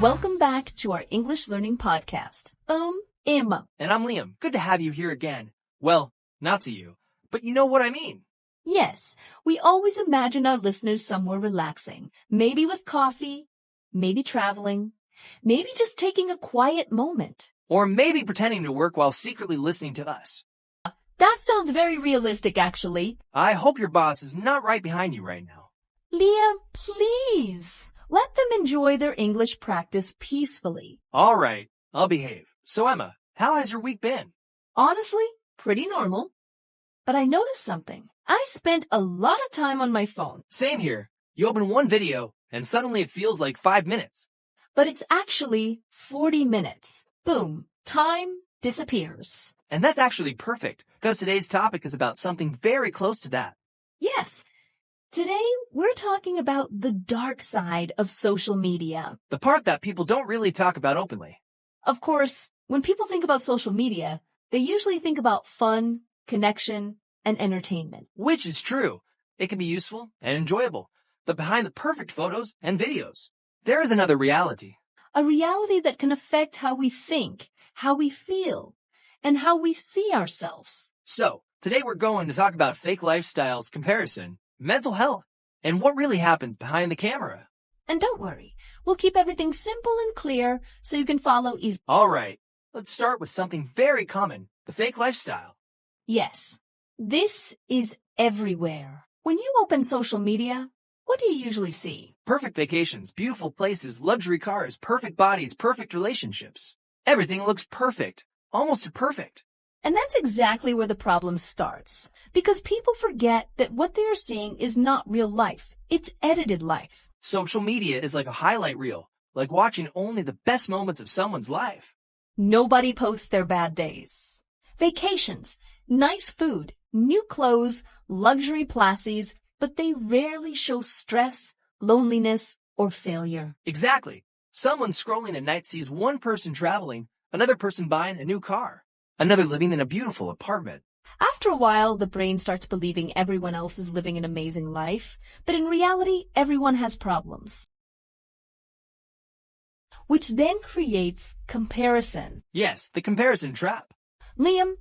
Welcome back to our English Learning Podcast. Emma. And I'm Liam. Good to have you here again. Well, not to you, but you know what I mean. Yes, we always imagine our listeners somewhere relaxing, maybe with coffee, maybe traveling, maybe just taking a quiet moment. Or maybe pretending to work while secretly listening to us. That sounds very realistic, actually. I hope your boss is not right behind you right now. Liam, please. Let them enjoy their English practice peacefully. All right, I'll behave. So Emma, how has your week been? Honestly, pretty normal. But I noticed something. I spent a lot of time on my phone. Same here. You open one video and suddenly it feels like 5 minutes. But it's actually 40 minutes. Boom. Time disappears. And that's actually perfect because today's topic is about something very close to that. Yes. Today, we're talking about the dark side of social media. The part that people don't really talk about openly. Of course, when people think about social media, they usually think about fun, connection, and entertainment. Which is true. It can be useful and enjoyable. But behind the perfect photos and videos, there is another reality. A reality that can affect how we think, how we feel, and how we see ourselves. So, today we're going to talk about fake lifestyles, comparison, mental health, and what really happens behind the camera. And don't worry, we'll keep everything simple and clear so you can follow easily. All right, let's start with something very common, the fake lifestyle. Yes, this is everywhere. When you open social media, what do you usually see? Perfect vacations, beautiful places, luxury cars, perfect bodies, perfect relationships. Everything looks perfect, almost perfect. And that's exactly where the problem starts. Because people forget that what they are seeing is not real life. It's edited life. Social media is like a highlight reel, like watching only the best moments of someone's life. Nobody posts their bad days. Vacations, nice food, new clothes, luxury places, but they rarely show stress, loneliness, or failure. Exactly. Someone scrolling at night sees one person traveling, another person buying a new car, another living in a beautiful apartment. After a while, the brain starts believing everyone else is living an amazing life, but in reality, everyone has problems. Which then creates comparison. Yes, the comparison trap. Liam,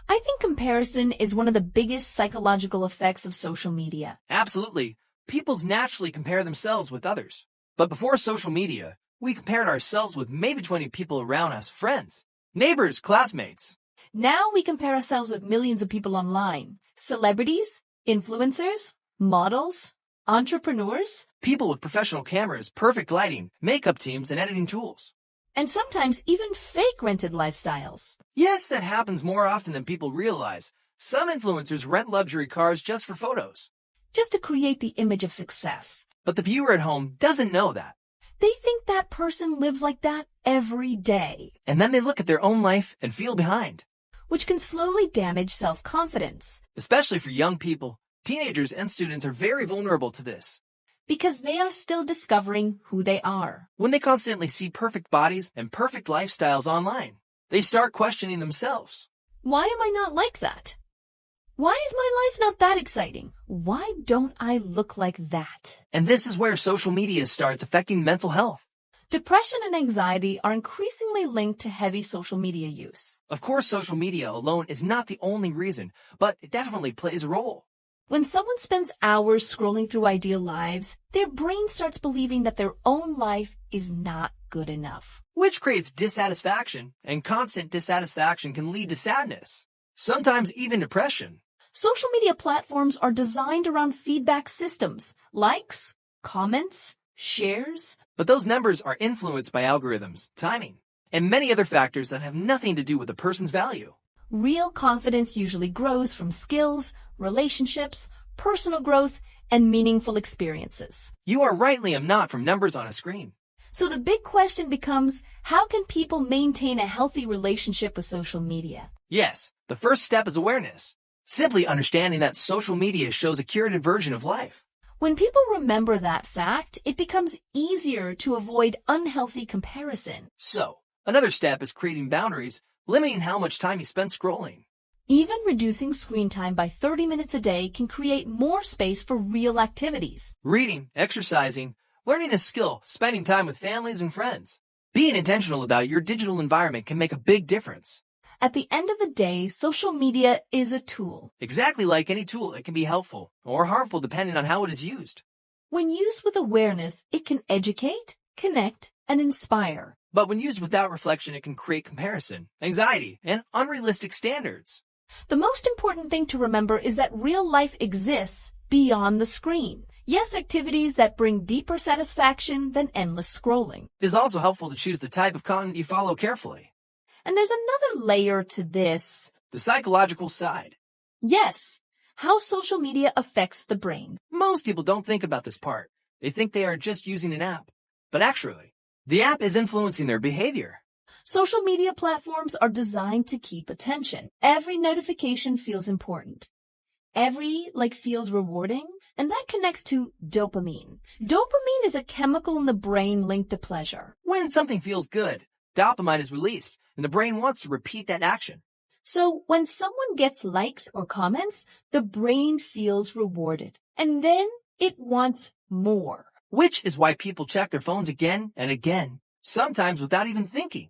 I think comparison is one of the biggest psychological effects of social media. Absolutely. People naturally compare themselves with others. But before social media, we compared ourselves with maybe 20 people around us, friends, neighbors, classmates. Now we compare ourselves with millions of people online. Celebrities, influencers, models, entrepreneurs. People with professional cameras, perfect lighting, makeup teams, and editing tools. And sometimes even fake rented lifestyles. Yes, that happens more often than people realize. Some influencers rent luxury cars just for photos. Just to create the image of success. But the viewer at home doesn't know that. They think that person lives like that every day. And then they look at their own life and feel behind. Which can slowly damage self-confidence. Especially for young people, teenagers and students are very vulnerable to this. Because they are still discovering who they are. When they constantly see perfect bodies and perfect lifestyles online, they start questioning themselves. Why am I not like that? Why is my life not that exciting? Why don't I look like that? And this is where social media starts affecting mental health. Depression and anxiety are increasingly linked to heavy social media use. Of course, social media alone is not the only reason, but it definitely plays a role. When someone spends hours scrolling through ideal lives, their brain starts believing that their own life is not good enough. Which creates dissatisfaction, and constant dissatisfaction can lead to sadness, sometimes even depression. Social media platforms are designed around feedback systems, likes, comments, shares. But those numbers are influenced by algorithms, timing, and many other factors that have nothing to do with a person's value. Real confidence usually grows from skills, relationships, personal growth, and meaningful experiences. You are right, Liam, not from numbers on a screen. So the big question becomes, how can people maintain a healthy relationship with social media? Yes, the first step is awareness. Simply understanding that social media shows a curated version of life. When people remember that fact, it becomes easier to avoid unhealthy comparison. So, another step is creating boundaries, limiting how much time you spend scrolling. Even reducing screen time by 30 minutes a day can create more space for real activities. Reading, exercising, learning a skill, spending time with families and friends. Being intentional about your digital environment can make a big difference. At the end of the day, social media is a tool. Exactly like any tool, it can be helpful or harmful depending on how it is used. When used with awareness, it can educate, connect, and inspire. But when used without reflection, it can create comparison, anxiety, and unrealistic standards. The most important thing to remember is that real life exists beyond the screen. Yes, activities that bring deeper satisfaction than endless scrolling. It is also helpful to choose the type of content you follow carefully. And there's another layer to this. The psychological side. Yes, how social media affects the brain. Most people don't think about this part. They think they are just using an app. But actually, the app is influencing their behavior. Social media platforms are designed to keep attention. Every notification feels important. Every like feels rewarding, and that connects to dopamine. Dopamine is a chemical in the brain linked to pleasure. When something feels good, dopamine is released, and the brain wants to repeat that action. So when someone gets likes or comments, the brain feels rewarded. And then it wants more. Which is why people check their phones again and again, sometimes without even thinking.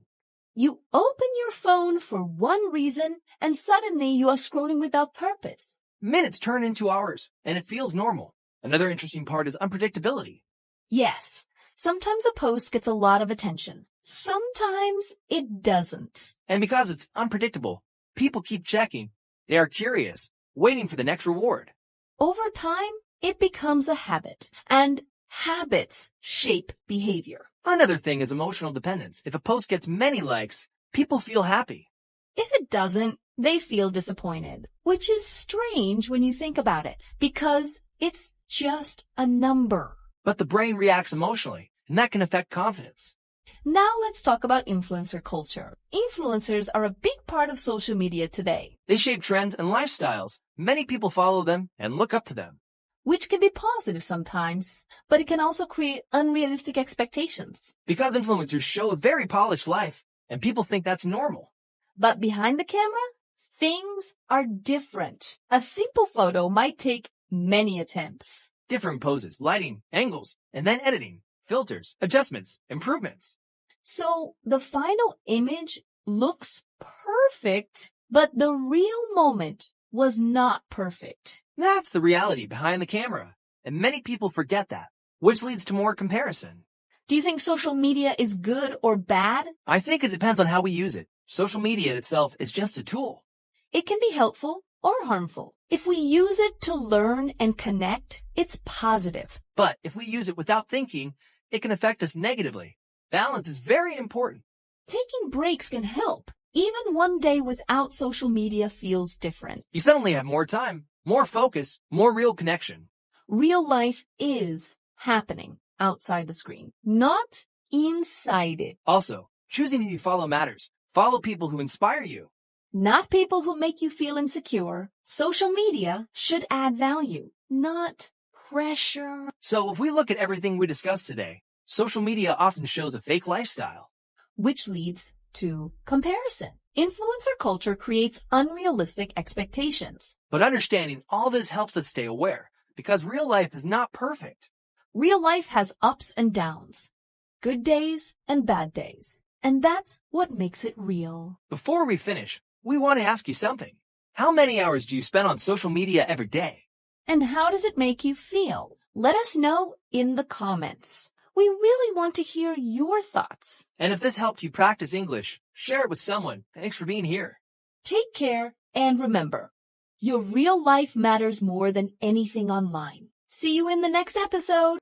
You open your phone for one reason, and suddenly you are scrolling without purpose. Minutes turn into hours, and it feels normal. Another interesting part is unpredictability. Yes, sometimes a post gets a lot of attention. Sometimes it doesn't. And because it's unpredictable, people keep checking. They are curious, waiting for the next reward. Over time, it becomes a habit, and habits shape behavior. Another thing is emotional dependence. If a post gets many likes, people feel happy. If it doesn't, they feel disappointed, which is strange when you think about it, because it's just a number. But the brain reacts emotionally, and that can affect confidence. Now let's talk about influencer culture. Influencers are a big part of social media today. They shape trends and lifestyles. Many people follow them and look up to them. Which can be positive sometimes, but it can also create unrealistic expectations. Because influencers show a very polished life, and people think that's normal. But behind the camera, things are different. A simple photo might take many attempts. Different poses, lighting, angles, and then editing, filters, adjustments, improvements. So the final image looks perfect, but the real moment was not perfect. That's the reality behind the camera, and many people forget that, which leads to more comparison. Do you think social media is good or bad? I think it depends on how we use it. Social media itself is just a tool. It can be helpful or harmful. If we use it to learn and connect, it's positive. But if we use it without thinking, it can affect us negatively. Balance is very important. Taking breaks can help. Even one day without social media feels different. You suddenly have more time, more focus, more real connection. Real life is happening outside the screen, not inside it. Also, choosing who you follow matters. Follow people who inspire you. Not people who make you feel insecure. Social media should add value, not pressure. So if we look at everything we discussed today, social media often shows a fake lifestyle. Which leads to comparison. Influencer culture creates unrealistic expectations. But understanding all this helps us stay aware, because real life is not perfect. Real life has ups and downs, good days and bad days. And that's what makes it real. Before we finish, we want to ask you something. How many hours do you spend on social media every day? And how does it make you feel? Let us know in the comments. We really want to hear your thoughts. And if this helped you practice English, share it with someone. Thanks for being here. Take care and remember, your real life matters more than anything online. See you in the next episode.